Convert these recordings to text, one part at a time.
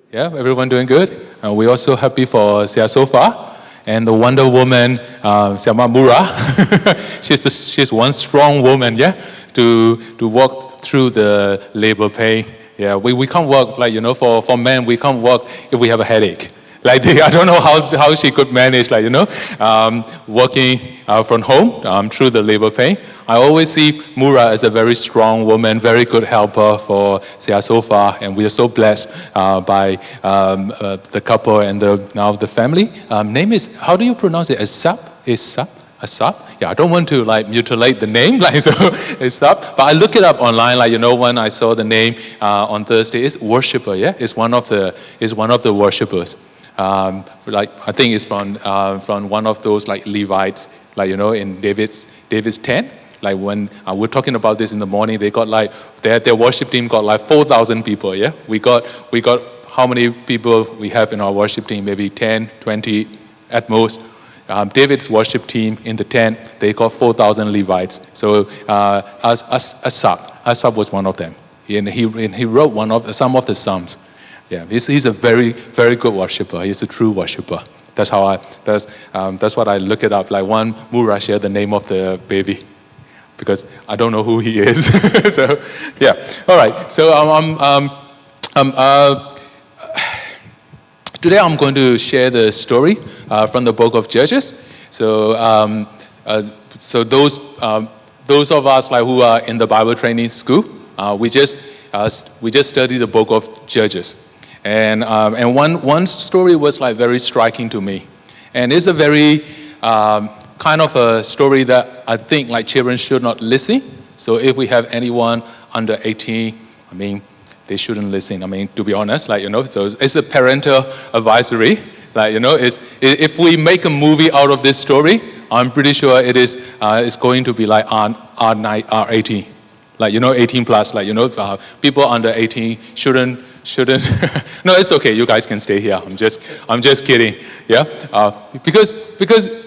Yeah, everyone doing good? We're also happy for Sia so far. And the Wonder Woman, Siama Mura, she's one strong woman, yeah, to walk through the labor pain. Yeah, we can't work, for men, we can't work if we have a headache. I don't know how she could manage, working from home through the labor pain. I always see Mura as a very strong woman, very good helper for Sia so far, and we are so blessed by the couple and now the family. Name is, how do you pronounce it? Asap? Yeah, I don't want to mutilate the name, so Asap. But I look it up online, when I saw the name on Thursday, it's worshiper, yeah? It's one of the worshipers. I think it's from one of those Levites, in David's tent. When we're talking about this in the morning, they got their worship team got 4,000 people. Yeah, we got how many people we have in our worship team? Maybe 10, 20 at most. David's worship team in the tent, they got 4,000 Levites. So Asap was one of them, and he wrote some of the Psalms. Yeah, he's a very, very good worshiper. He's a true worshiper. That's what I look it up. One Mura shared the name of the baby, because I don't know who he is. So, yeah. All right. So today I'm going to share the story from the book of Judges. So those of us who are in the Bible training school, we just studied the book of Judges. And one story was very striking to me, and it's a very kind of a story that I think children should not listen. So if we have anyone under 18, they shouldn't listen. To be honest, so it's a parental advisory. If we make a movie out of this story, I'm pretty sure it's going to be R18, 18 plus. People under 18 shouldn't. No, it's okay. You guys can stay here. I'm just kidding. Yeah, because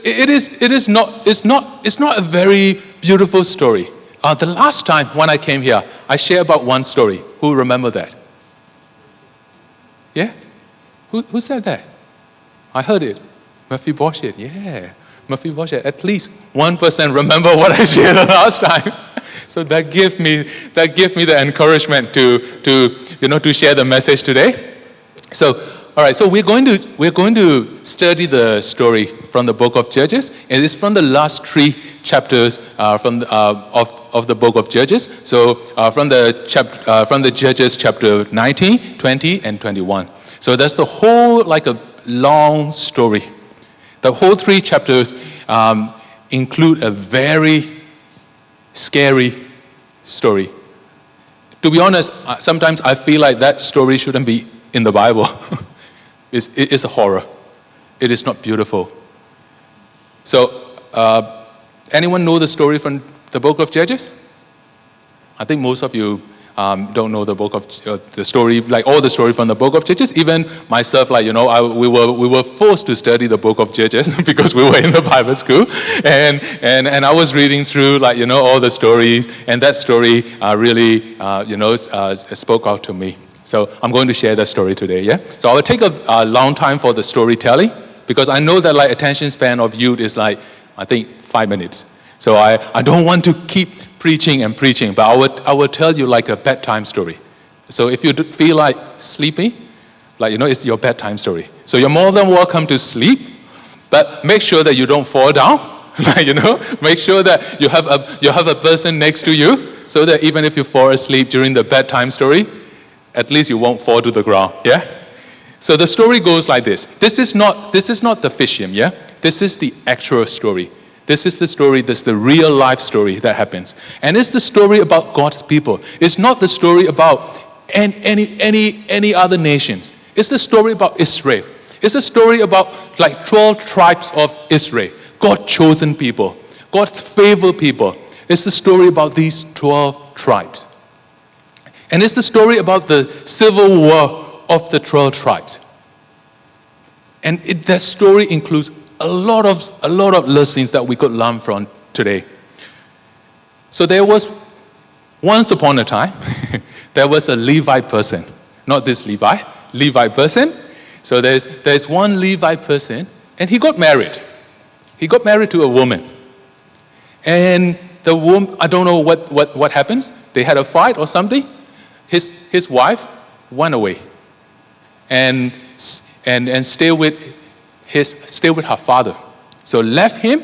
it's not a very beautiful story. The last time when I came here, I shared about one story. Who remember that? Yeah, who said that? I heard it. Murphy Boschett. Yeah, Murphy Boschett. At least one person remember what I shared the last time. So that gave me the encouragement to share the message today. So all right, so we're going to study the story from the book of Judges. It is from the last 3 chapters of the book of Judges. So from the Judges chapter 19, 20, and 21. So that's the whole a long story. The whole 3 chapters include a very scary story. To be honest, sometimes I feel that story shouldn't be in the Bible. It's a horror. It is not beautiful. So, anyone know the story from the book of Judges? I think most of you don't know the book of the story, all the story from the book of Judges. Even myself, we were forced to study the book of Judges because we were in the Bible school, and I was reading through all the stories, and that story really spoke out to me. So I'm going to share that story today. Yeah. So I will take a long time for the storytelling, because I know that attention span of youth is I think 5 minutes. So I don't want to keep preaching, but I will tell you a bedtime story. So if you feel sleepy, it's your bedtime story. So you're more than welcome to sleep, but make sure that you don't fall down. Make sure that you have a person next to you, so that even if you fall asleep during the bedtime story, at least you won't fall to the ground. Yeah. So the story goes like this. This is not the fiction. Yeah. This is the actual story. This is the story, this is the real life story that happens. And it's the story about God's people. It's not the story about any other nations. It's the story about Israel. It's a story about 12 tribes of Israel. God's chosen people. God's favored people. It's the story about these 12 tribes. And it's the story about the civil war of the 12 tribes. And that story includes a lot of lessons that we could learn from today. So there was, once upon a time, there was a Levite person. Not this Levi, Levite person. So there's one Levite person, and he got married. He got married to a woman. And the woman, I don't know what happens. They had a fight or something. His wife went away and stayed with her father. So left him,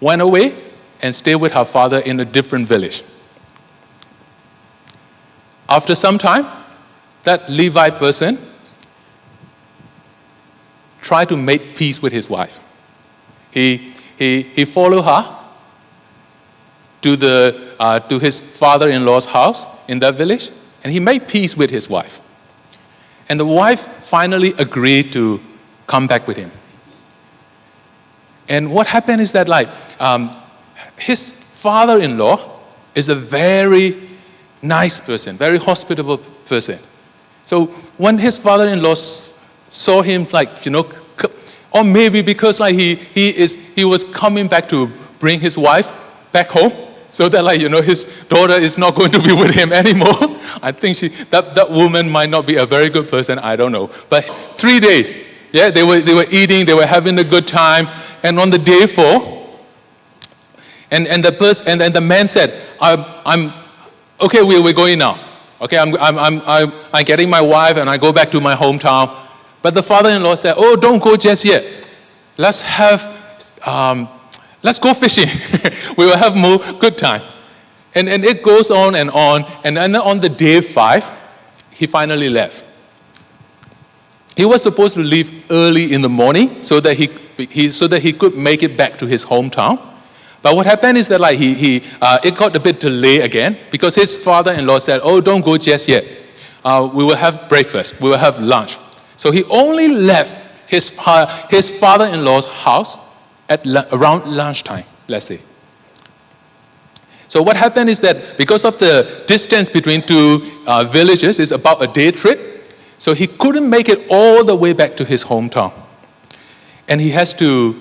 went away, and stayed with her father in a different village. After some time, that Levite person tried to make peace with his wife. He followed her to his father-in-law's house in that village, and he made peace with his wife. And the wife finally agreed to come back with him. And what happened is that his father-in-law is a very nice person, very hospitable person. So when his father-in-law saw him, or maybe because he was coming back to bring his wife back home, so that his daughter is not going to be with him anymore. I think that woman might not be a very good person. I don't know. But 3 days, they were eating, they were having a good time, and on the day 4, and the man said, "I'm okay. We're going now. Okay, I'm getting my wife, and I go back to my hometown." But the father-in-law said, "Oh, don't go just yet. Let's go fishing. We will have more good time." And it goes on, and then on the day 5, he finally left. He was supposed to leave early in the morning so that he could make it back to his hometown. But what happened is that it got a bit delayed again because his father-in-law said, "Oh, don't go just yet. We will have breakfast. We will have lunch." So he only left his father-in-law's house at around lunchtime, let's say. So what happened is that because of the distance between two villages, it's about a day trip. So he couldn't make it all the way back to his hometown, and he has to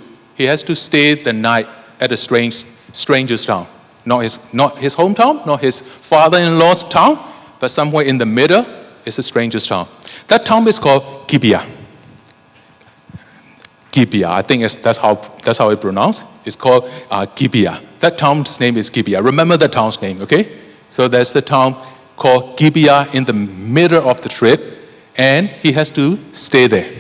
stay the night at a stranger's town, not his hometown, not his father-in-law's town, but somewhere in the middle is a stranger's town. That town is called Gibeah. Gibeah, I think that's how it's pronounced. It's called Gibeah. That town's name is Gibeah. Remember the town's name, okay? So there's the town called Gibeah in the middle of the trip, and he has to stay there.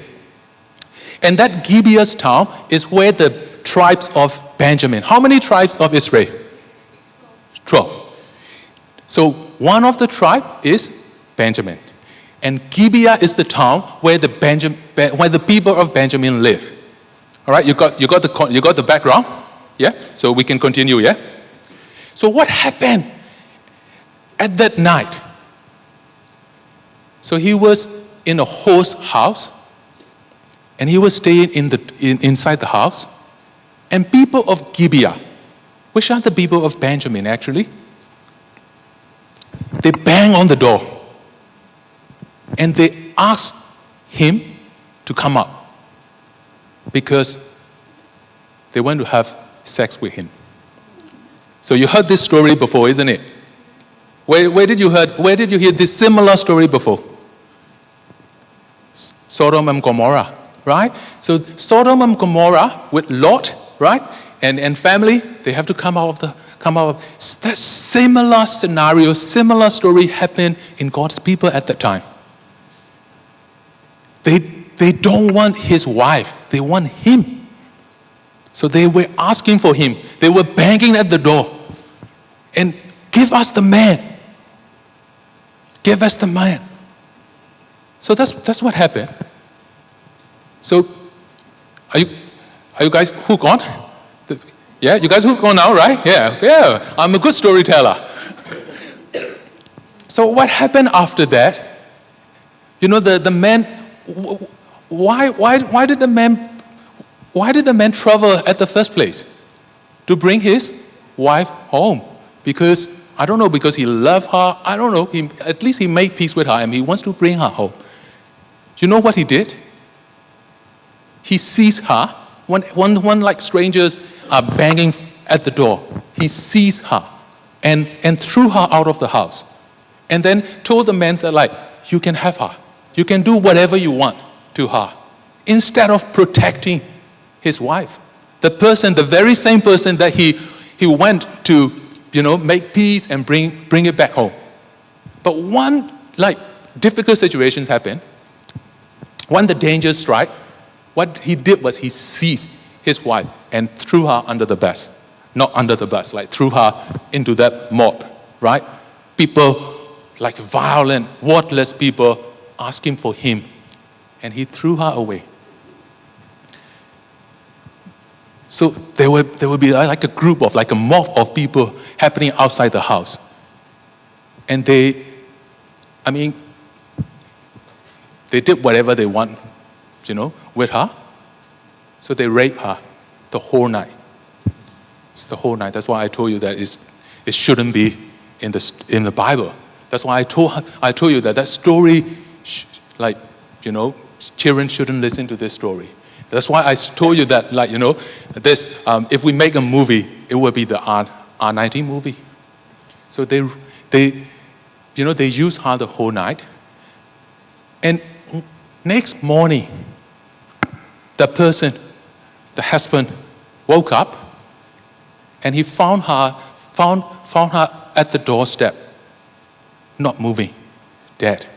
And that Gibeah's town is where the tribes of Benjamin. How many tribes of Israel? 12. So one of the tribe is Benjamin. And Gibeah is the town where the people of Benjamin live. All right, you got the background? Yeah? So we can continue, yeah? So what happened at that night? So he was in a host house, and he was staying inside the house. And people of Gibeah, which are the people of Benjamin actually, they bang on the door. And they ask him to come up because they want to have sex with him. So you heard this story before, isn't it? Where did you hear this similar story before? Sodom and Gomorrah, right? So Sodom and Gomorrah with Lot, right? And family, they have to come out. That similar scenario, similar story happened in God's people at that time. They don't want his wife. They want him. So they were asking for him. They were banging at the door. And give us the man. Give us the man. So that's what happened. So are you guys hooked on? Yeah, you guys hooked on now, right? Yeah. I'm a good storyteller. So what happened after that? The man. Why did the man travel at the first place? To bring his wife home. Because, I don't know, because he loved her. I don't know. At least he made peace with her and he wants to bring her home. Do you know what he did? He sees her. When like strangers are banging at the door, he sees her and threw her out of the house. And then told the man, you can have her. You can do whatever you want to her. Instead of protecting his wife. The very same person that he went to, make peace and bring it back home. But one, difficult situations happen. When the dangers strike, what he did was he seized his wife and threw her under the bus. Not under the bus, threw her into that mob, right? People, violent, worthless people, asking for him. And he threw her away. So there will be a group of, a mob of people happening outside the house. And they did whatever they want, with her. So they raped her the whole night. It's the whole night. That's why I told you that it shouldn't be in the Bible. That's why I told you that story, children shouldn't listen to this story. That's why I told you that, this, if we make a movie, it will be the R19 movie. So they use her the whole night. And next morning, the person, the husband, woke up and he found her at the doorstep, not moving, dead.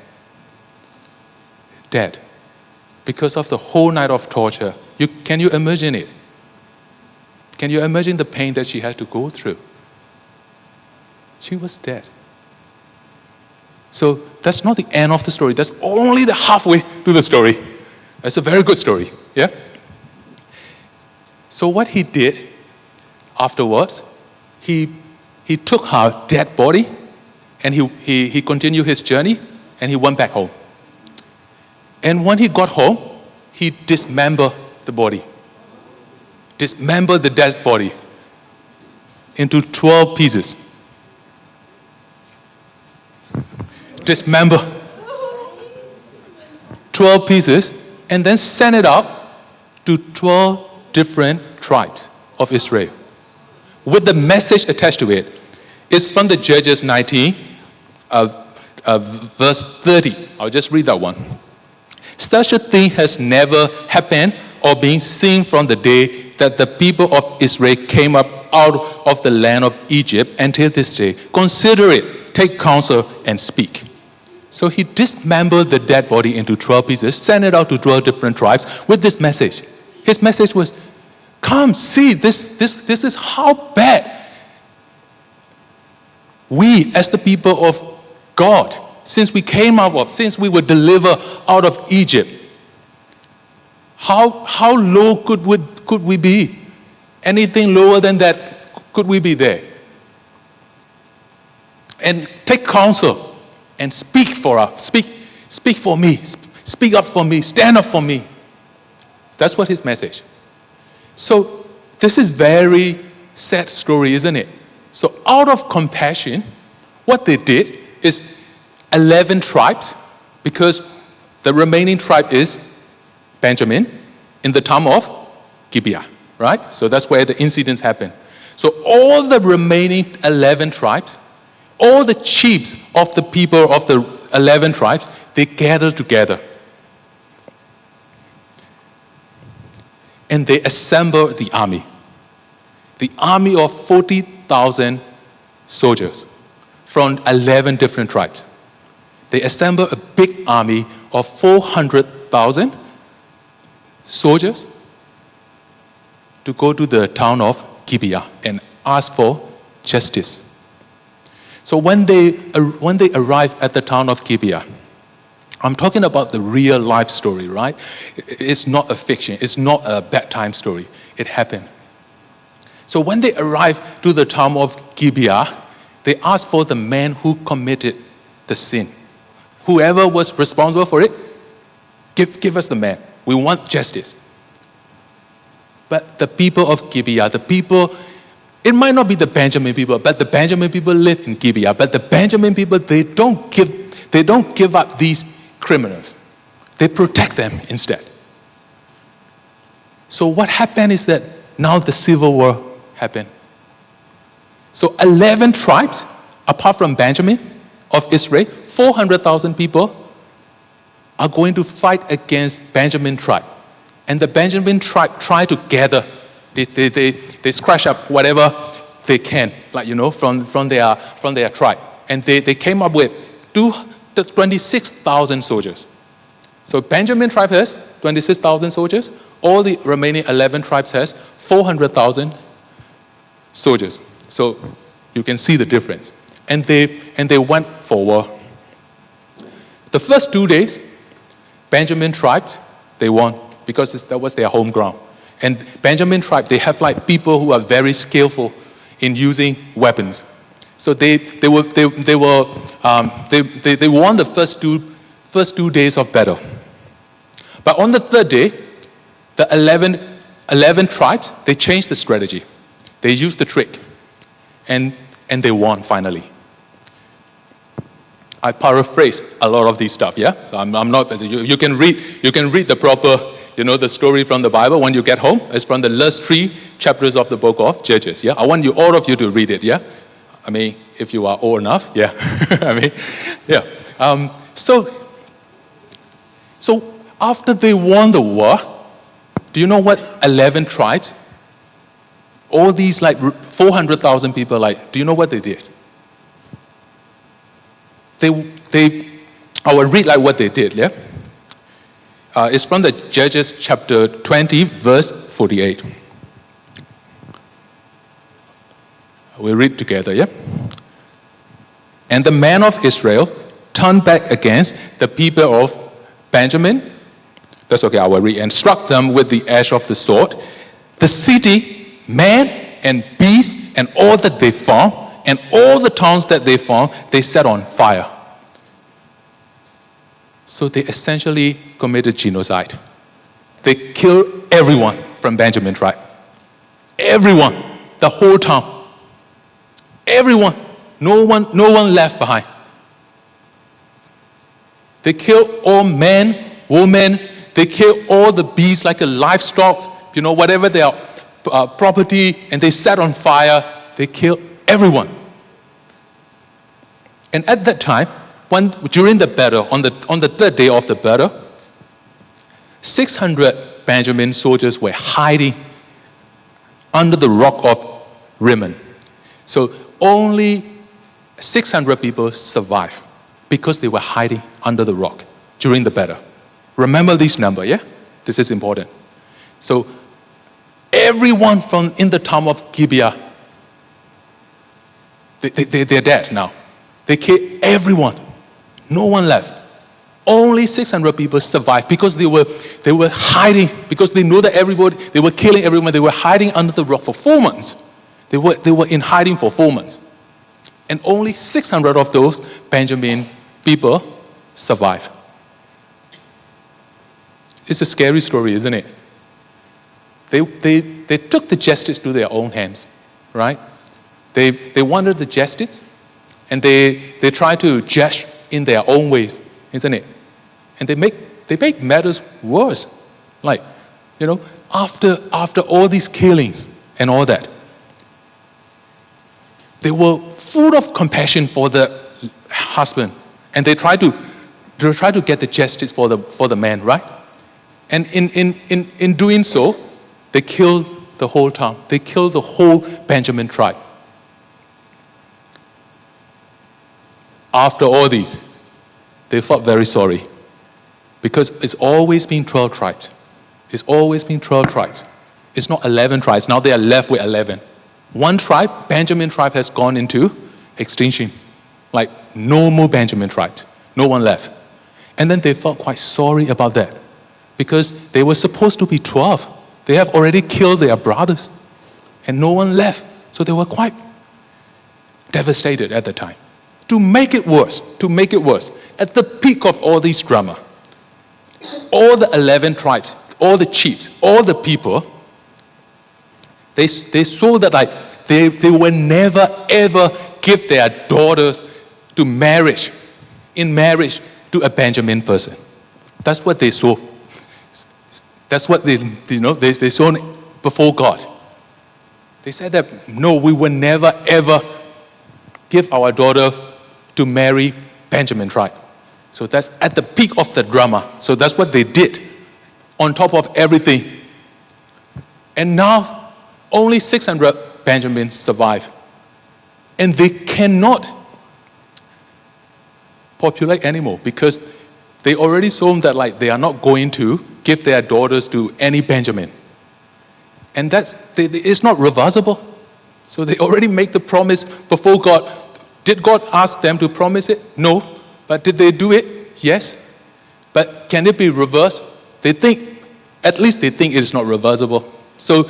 Dead. Because of the whole night of torture. Can you imagine it? Can you imagine the pain that she had to go through? She was dead. So that's not the end of the story. That's only the halfway to the story. It's a very good story. Yeah? So what he did afterwards, he took her dead body and he continued his journey and he went back home. And when he got home, he dismembered the body. Dismembered the dead body into 12 pieces. Dismember 12 pieces and then send it out to 12 different tribes of Israel with the message attached to it. It's from the Judges 19, verse 30. I'll just read that one. Such a thing has never happened or been seen from the day that the people of Israel came up out of the land of Egypt until this day. Consider it, take counsel, and speak. So he dismembered the dead body into 12 pieces, sent it out to 12 different tribes with this message. His message was, come, see, this is how bad we as the people of God, since we were delivered out of Egypt, how low could we be? Anything lower than that, could we be there? And take counsel and speak for us. Speak for me. Speak up for me. Stand up for me. That's what his message. So this is very sad story, isn't it? So out of compassion, what they did is 11 tribes, because the remaining tribe is Benjamin in the town of Gibeah, right? So that's where the incidents happen. So all the remaining 11 tribes, all the chiefs of the people of the 11 tribes, they gathered together. And they assembled the army. The army of 40,000 soldiers from 11 different tribes. They assembled a big army of 400,000 soldiers to go to the town of Gibeah and ask for justice. So when they arrived at the town of Gibeah, I'm talking about the real life story, right? It's not a fiction. It's not a bedtime story. It happened. So when they arrived to the town of Gibeah, they asked for the man who committed the sin. Whoever was responsible for it, give us the man. We want justice. But the people of Gibeah, it might not be the Benjamin people, but the Benjamin people live in Gibeah. But the Benjamin people, they don't give up these criminals. They protect them instead. So what happened is that now the civil war happened. So 11 tribes, apart from Benjamin of Israel, 400,000 people, are going to fight against Benjamin tribe. And the Benjamin tribe try to gather. They scratch up whatever they can, from their tribe. And they came up with 26,000 soldiers. So Benjamin tribe has 26,000 soldiers. All the remaining 11 tribes has 400,000 soldiers. So you can see the difference. And they went for war. The first 2 days, Benjamin tribes, they won because that was their home ground. And Benjamin tribe, they have people who are very skillful in using weapons. So they won the first two days of battle. But on the third day, the 11 tribes, they changed the strategy. They used the trick, and they won finally. I paraphrase a lot of these stuff, yeah? So I'm not, you can read the proper, the story from the Bible when you get home. It's from the last 3 chapters of the book of Judges, yeah? I want all of you to read it, yeah? I mean, if you are old enough, yeah. So after they won the war, do you know what 11 tribes, all these 400,000 people, do you know what they did? I will read what they did, yeah? It's from the Judges chapter 20, verse 48. We'll read together, yeah? And the men of Israel turned back against the people of Benjamin. That's okay, I will read. And struck them with the edge of the sword. The city, man and beast, and all that they found, and all the towns that they found, they set on fire. So they essentially committed genocide. They killed everyone from Benjamin tribe. Everyone, the whole town. Everyone, no one left behind. They killed all men, women. They killed all the beasts, the livestock, whatever their property, and they set on fire. They killed everyone. And at that time, during the battle, on the third day of the battle, 600 Benjamin soldiers were hiding under the rock of Rimmon. So only 600 people survived because they were hiding under the rock during the battle. Remember this number, yeah? This is important. So everyone in the town of Gibeah, they're dead now. They killed everyone. No one left. Only 600 people survived because they were hiding, because they know that they were killing everyone. They were hiding under the rock for 4 months. They were in hiding for 4 months. And only 600 of those Benjamin people survived. It's a scary story, isn't it? They took the justice to their own hands, right? They wanted the justice, and they tried to judge in their own ways, isn't it? And they make matters worse. After all these killings and all that, they were full of compassion for the husband, and they tried to get the justice for the man, right? And in doing so, they killed the whole town. They killed the whole Benjamin tribe. After all these, they felt very sorry, because it's always been 12 tribes. It's always been 12 tribes. It's not 11 tribes. Now they are left with 11. One tribe, Benjamin tribe, has gone into extinction. No more Benjamin tribes. No one left. And then they felt quite sorry about that, because they were supposed to be 12. They have already killed their brothers, and no one left. So they were quite devastated at the time. To make it worse, at the peak of all this drama, all the 11 tribes, all the chiefs, all the people, they saw that they will never ever give their daughters in marriage to a Benjamin person. That's what they saw. That's what they saw before God. They said that, no, we will never ever give our daughter to marry Benjamin tribe. So that's at the peak of the drama. So that's what they did on top of everything. And now only 600 Benjamins survive. And they cannot populate anymore because they already shown that like they are not going to give their daughters to any Benjamin. And it's not reversible. So they already make the promise before God. Did God ask them to promise it? No. But did they do it? Yes. But can it be reversed? At least they think it is not reversible. So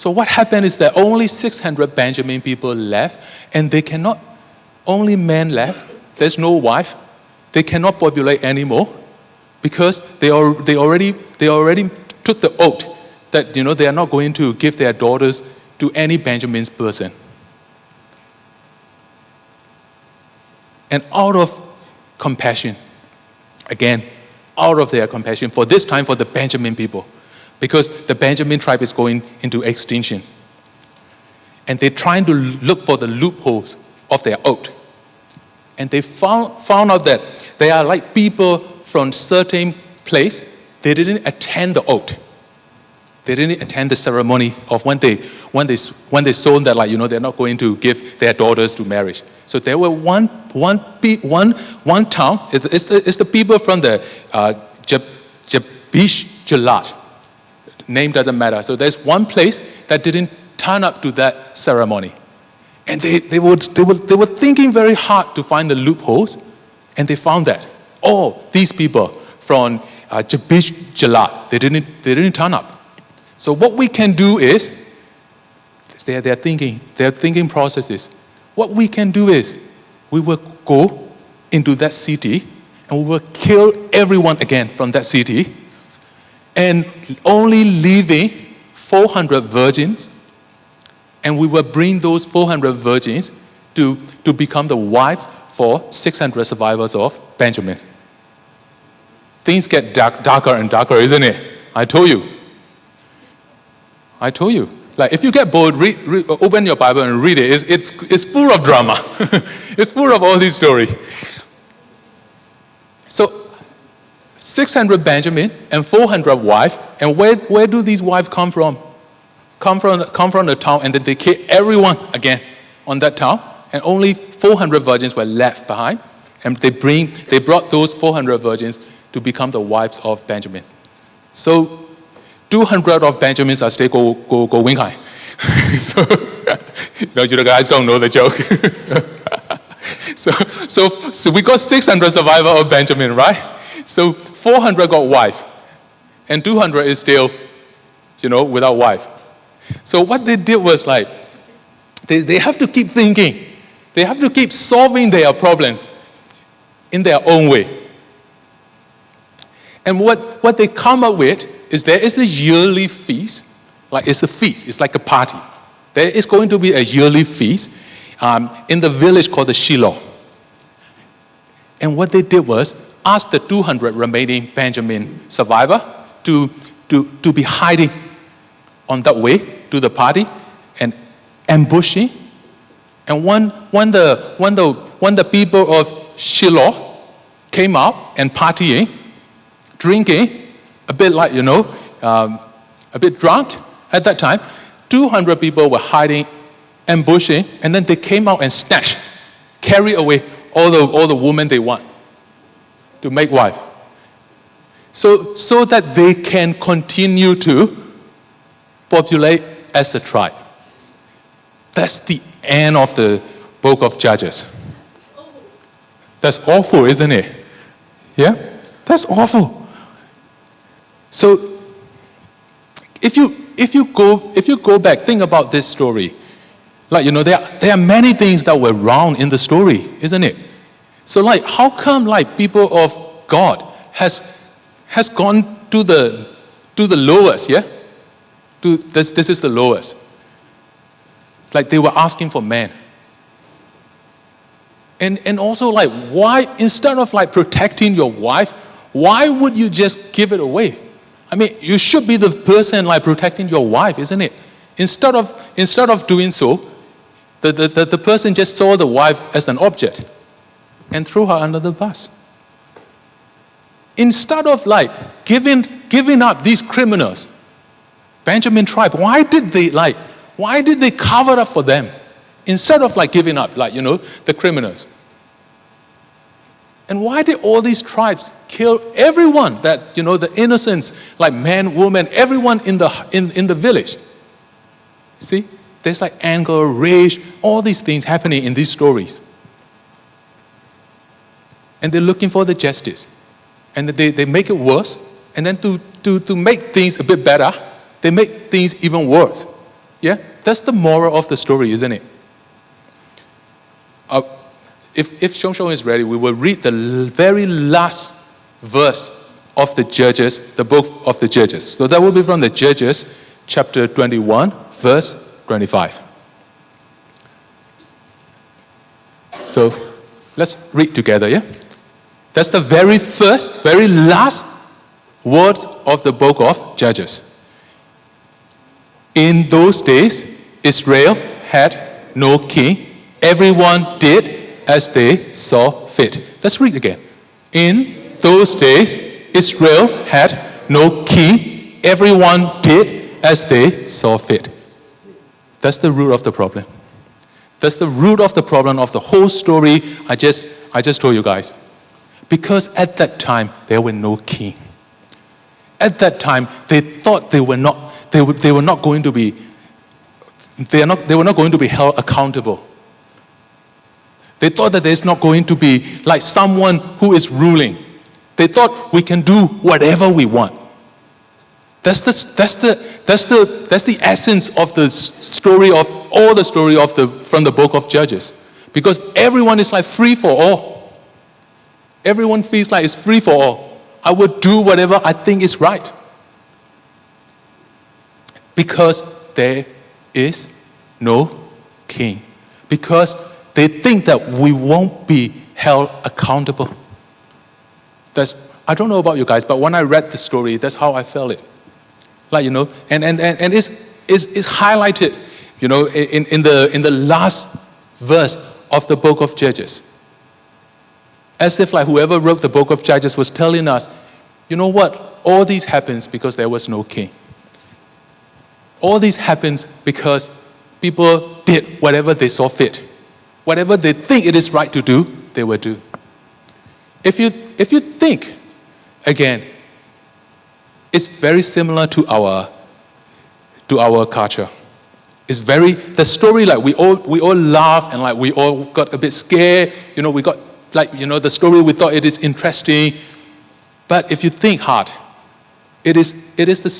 what happened is that only 600 Benjamin people left, and they cannot, only men left. There's no wife. They cannot populate anymore because they already took the oath that they are not going to give their daughters to any Benjamin's person. And out of compassion, again, out of their compassion, for this time for the Benjamin people, because the Benjamin tribe is going into extinction. And they're trying to look for the loopholes of their oath. And they found out that they are like people from certain place, they didn't attend the oath. They didn't attend the ceremony of when they saw that they're not going to give their daughters to marriage. So there were one town. It's the people from the Jabesh Gilead. Name doesn't matter. So there's one place that didn't turn up to that ceremony, and they were thinking very hard to find the loopholes, and they found that these people from Jabesh Gilead, they didn't turn up. So what we can do is, their thinking processes. What we can do is, we will go into that city and we will kill everyone again from that city, and only leaving 400 virgins, and we will bring those 400 virgins to become the wives for 600 survivors of Benjamin. Things get darker and darker, isn't it? I told you. Like if you get bored, open your Bible and read it. It's full of drama. It's full of all these stories. So 600 Benjamin and 400 wives. And where do these wives come from? Come from the town, and then they kill everyone again on that town. And only 400 virgins were left behind. And they brought those 400 virgins to become the wives of Benjamin. So 200 of Benjamins are still go Wing Hai. So you guys don't know the joke. So we got 600 survivor of Benjamin, right? So 400 got wife, and 200 is still, without wife. So what they did was like, they have to keep thinking. They have to keep solving their problems in their own way. And what they come up with is there is this yearly feast. Like it's a feast. It's like a party. There is going to be a yearly feast in the village called the Shiloh. And what they did was ask the 200 remaining Benjamin survivor to be hiding on that way to the party and ambushing. And when the people of Shiloh came out and partying, drinking, a bit like, a bit drunk at that time, 200 people were hiding, ambushing, and then they came out and snatched, carry away all the women they want to make wife. So that they can continue to populate as a tribe. That's the end of the book of Judges. That's awful, isn't it? Yeah? That's awful. So if you go back, think about this story. Like, there are many things that were wrong in the story, isn't it? So like, how come like people of God has gone to the lowest, yeah? This is the lowest. Like they were asking for man. And also like, why, instead of like protecting your wife, why would you just give it away? I mean, you should be the person like protecting your wife, isn't it? Instead of doing so, the person just saw the wife as an object and threw her under the bus. Instead of like giving up these criminals, Benjamin tribe, why did they cover up for them? Instead of like giving up, like, the criminals. And why did all these tribes kill everyone that, the innocents, like men, women, everyone in the village? See, there's like anger, rage, all these things happening in these stories. And they're looking for the justice. And they make it worse. And then to make things a bit better, they make things even worse. Yeah? That's the moral of the story, isn't it? If Shong is ready, we will read the very last verse of the Judges, the book of the Judges. So that will be from the Judges, chapter 21, verse 25. So let's read together, yeah? That's the very last words of the book of Judges. In those days, Israel had no king. Everyone did as they saw fit. Let's read again. In those days, Israel had no king. Everyone did as they saw fit. That's the root of the problem. That's the root of the problem of the whole story I just told you guys. Because at that time, there were no king. At that time, they thought they were not going to be held accountable. They thought that there's not going to be like someone who is ruling. They thought we can do whatever we want. That's the essence of the story from the book of Judges. Because everyone is like free for all. Everyone feels like it's free for all. I would do whatever I think is right. Because there is no king. Because they think that we won't be held accountable. I don't know about you guys, but when I read the story, that's how I felt it. Like, and it's highlighted, in the last verse of the book of Judges. As if like whoever wrote the book of Judges was telling us, you know what? All this happens because there was no king. All this happens because people did whatever they saw fit. Whatever they think it is right to do, they will do. If you think, again, it's very similar to our culture. It's the story, like we all laugh and like we all got a bit scared. We got the story, we thought it is interesting. But if you think hard, it is the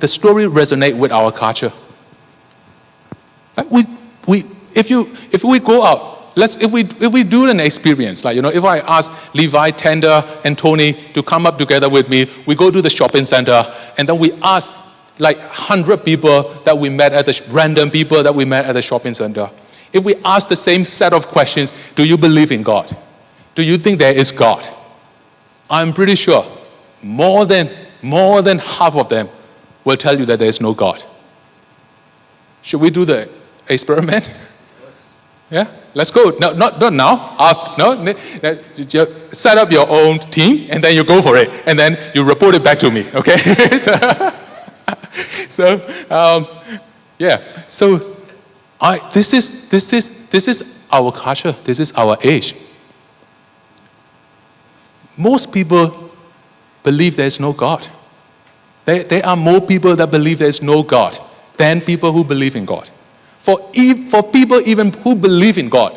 story resonates with our culture. Like if we go out, if we do an experience, if I ask Levi, Tender, and Tony to come up together with me, we go to the shopping center, and then we ask like 100 people that we met random people that we met at the shopping center. If we ask the same set of questions, do you believe in God? Do you think there is God? I'm pretty sure more than half of them will tell you that there is no God. Should we do the experiment? Yeah, let's go. No, not now. Set up your own team and then you go for it, and then you report it back to me. Okay? So this is our culture. This is our age. Most people believe there is no God. There are more people that believe there is no God than people who believe in God. For people even who believe in God,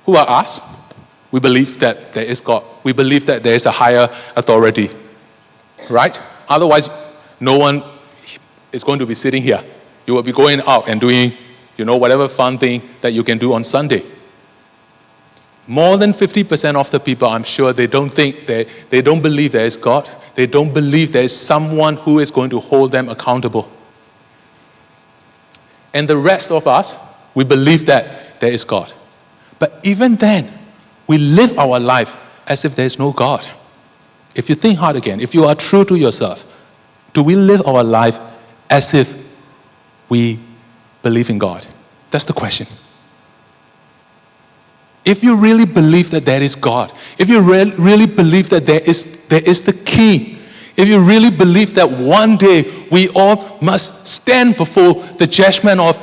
who are us, we believe that there is God. We believe that there is a higher authority, right? Otherwise, no one is going to be sitting here. You will be going out and doing, whatever fun thing that you can do on Sunday. More than 50% of the people, I'm sure, they don't believe there is God. They don't believe there is someone who is going to hold them accountable. And the rest of us, we believe that there is God. But even then, we live our life as if there is no God. If you think hard again, if you are true to yourself, do we live our life as if we believe in God? That's the question. if you really believe that there is God, if you really believe that there is the King, if you really believe that one day we all must stand before the judgment of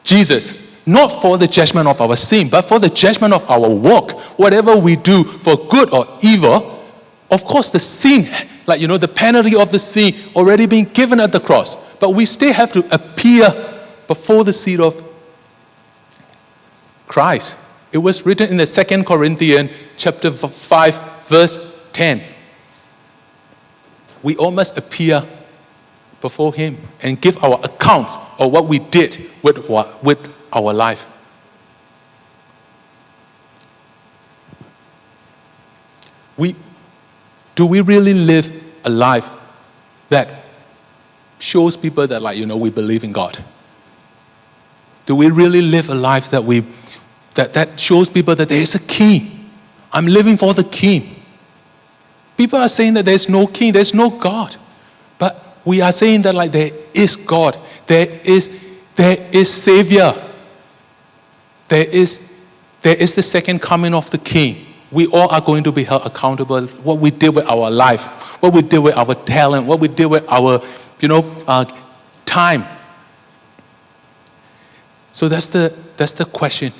Jesus, not for the judgment of our sin, but for the judgment of our walk, whatever we do for good or evil, of course the sin, the penalty of the sin already been given at the cross, but we still have to appear before the seat of Christ. It was written in the 2 Corinthians chapter 5, verse 10. We all must appear before Him and give our accounts of what we did with our life. Do we really live a life that shows people that we believe in God? Do we really live a life that shows people that there is a King? I'm living for the King. People are saying that there's no King, there's no God. But we are saying that there is God, there is Savior, there is the second coming of the King. We all are going to be held accountable. What we did with our life, what we did with our talent, what we did with our, time. So that's the question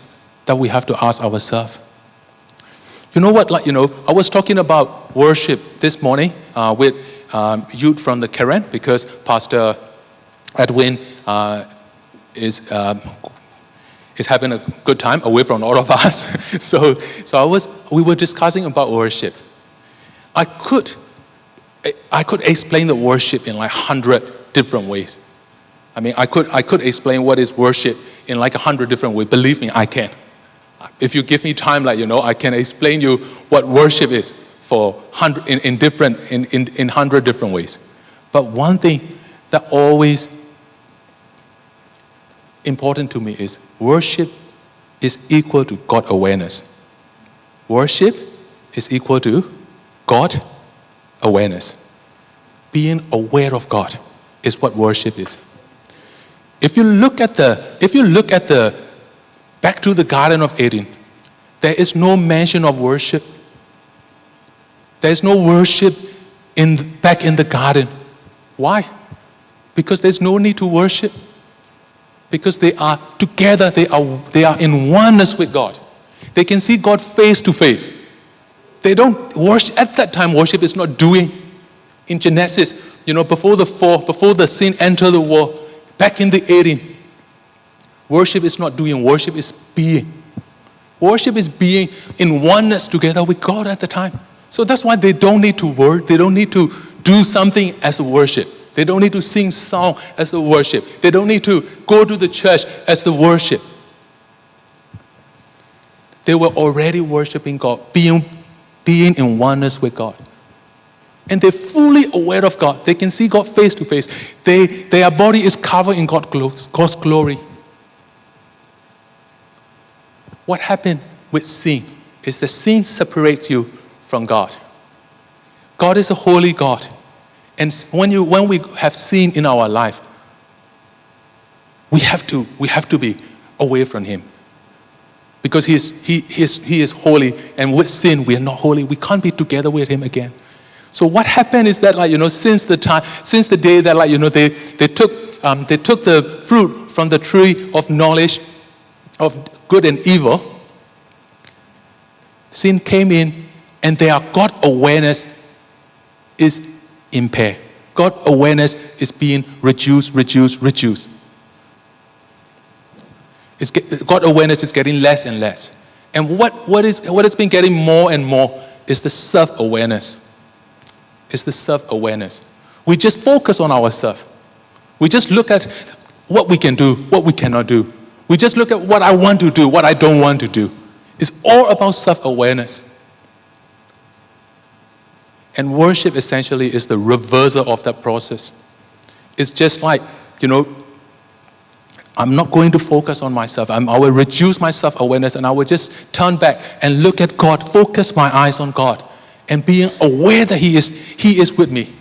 that we have to ask ourselves. You know what? I was talking about worship this morning with youth from the Karen, because Pastor Edwin is having a good time away from all of us. So we were discussing about worship. I could explain the worship in 100 different ways. I could explain what is worship in 100 different ways. Believe me, I can. If you give me time, I can explain you what worship is for 100 different ways. But one thing that always important to me is worship is equal to God awareness. Worship is equal to God awareness. Being aware of God is what worship is. If you look at the back to the Garden of Eden, there is no mention of worship. There is no worship back in the garden. Why? Because there's no need to worship. Because they are together, they are in oneness with God. They can see God face to face. They don't worship. At that time, worship is not doing. In Genesis, before the fall, before the sin entered the world, back in the Eden, worship is not doing, worship is being. Worship is being in oneness together with God at the time. So that's why they don't need to work, they don't need to do something as a worship. They don't need to sing song as a worship. They don't need to go to the church as the worship. They were already worshiping God, being in oneness with God. And they're fully aware of God. They can see God face to face. Their body is covered in God's glory. What happened with sin is the sin separates you from God. God is a holy God. And when we have sin in our life, we have to be away from Him. Because He is holy, and with sin we are not holy. We can't be together with Him again. So what happened is that since the day that they took the fruit from the tree of knowledge of good and evil, sin came in, and their God awareness is impaired. God awareness is being reduced. God awareness is getting less and less. And what has been getting more and more is the self-awareness. It's the self-awareness. We just focus on ourselves. We just look at what we can do, what we cannot do. We just look at what I want to do, what I don't want to do. It's all about self-awareness. And worship essentially is the reversal of that process. It's just like, I'm not going to focus on myself. I will reduce my self-awareness, and I will just turn back and look at God, focus my eyes on God, and being aware that He is with me.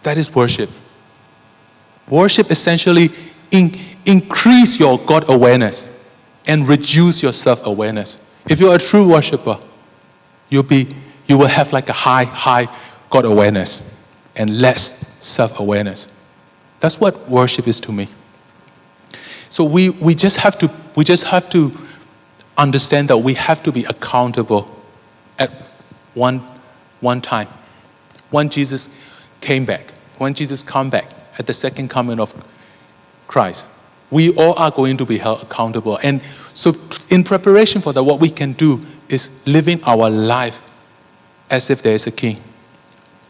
That is worship. Worship essentially increase your God awareness. and reduce your self-awareness. If you're a true worshiper, you will have like a high God awareness and less self-awareness. That's what worship is to me. So we just have to understand that we have to be accountable at one time. When Jesus came back, when Jesus come back at the second coming of Christ, we all are going to be held accountable. And so in preparation for that, what we can do is living our life as if there is a king.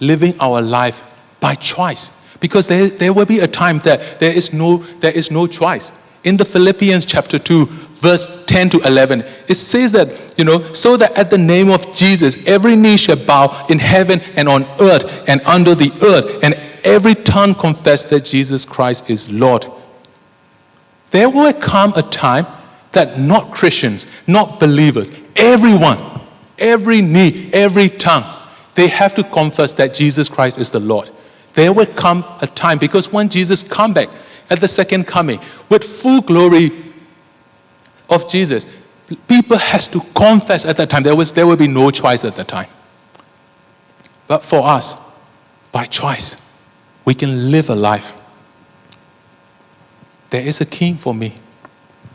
Living our life by choice. Because there will be a time that there is no choice. In the Philippians chapter 2, verse 10 to 11, it says that, so that at the name of Jesus, every knee shall bow in heaven and on earth and under the earth, and every tongue confess that Jesus Christ is Lord. There will come a time that not Christians, not believers, everyone, every knee, every tongue, they have to confess that Jesus Christ is the Lord. There will come a time, because when Jesus come back at the second coming with full glory of Jesus, people has to confess at that time. There will be no choice at that time. But for us, by choice, we can live a life. There is a king for me.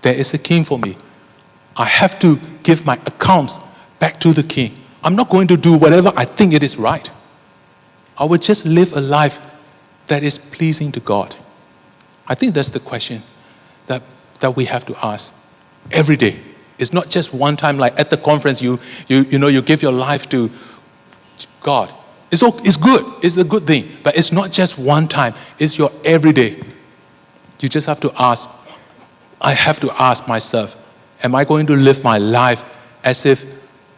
There is a king for me. I have to give my accounts back to the king. I'm not going to do whatever I think it is right. I will just live a life that is pleasing to God. I think that's the question that we have to ask every day. It's not just one time, like at the conference, you give your life to God. It's good. It's a good thing. But it's not just one time. It's your everyday. You just have to ask. I have to ask myself, am I going to live my life as if,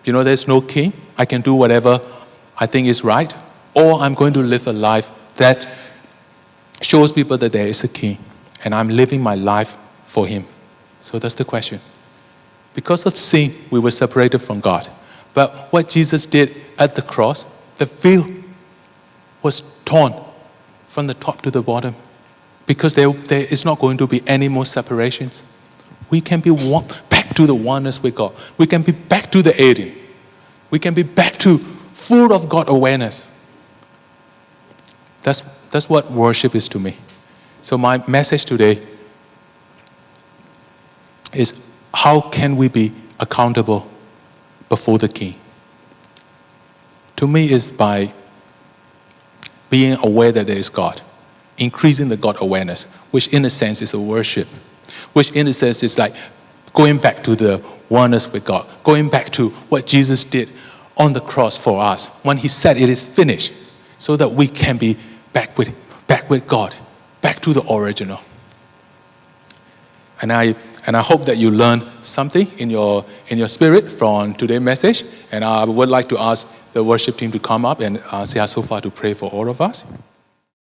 there's no king? I can do whatever I think is right. Or I'm going to live a life that shows people that there is a king. And I'm living my life for him. So that's the question. Because of sin, we were separated from God. But what Jesus did at the cross, the veil was torn from the top to the bottom. Because there is not going to be any more separations. We can be back to the oneness with God. We can be back to the Eden. We can be back to full of God awareness. That's what worship is to me. So my message today is, how can we be accountable before the King? To me, is by being aware that there is God. Increasing the God awareness, which in a sense is a worship. Which in a sense is like going back to the oneness with God. Going back to what Jesus did on the cross for us. When he said it is finished. So that we can be back with God. Back to the original. And I hope that you learned something in your spirit from today's message. And I would like to ask the worship team to come up and Sia Sofa to pray for all of us.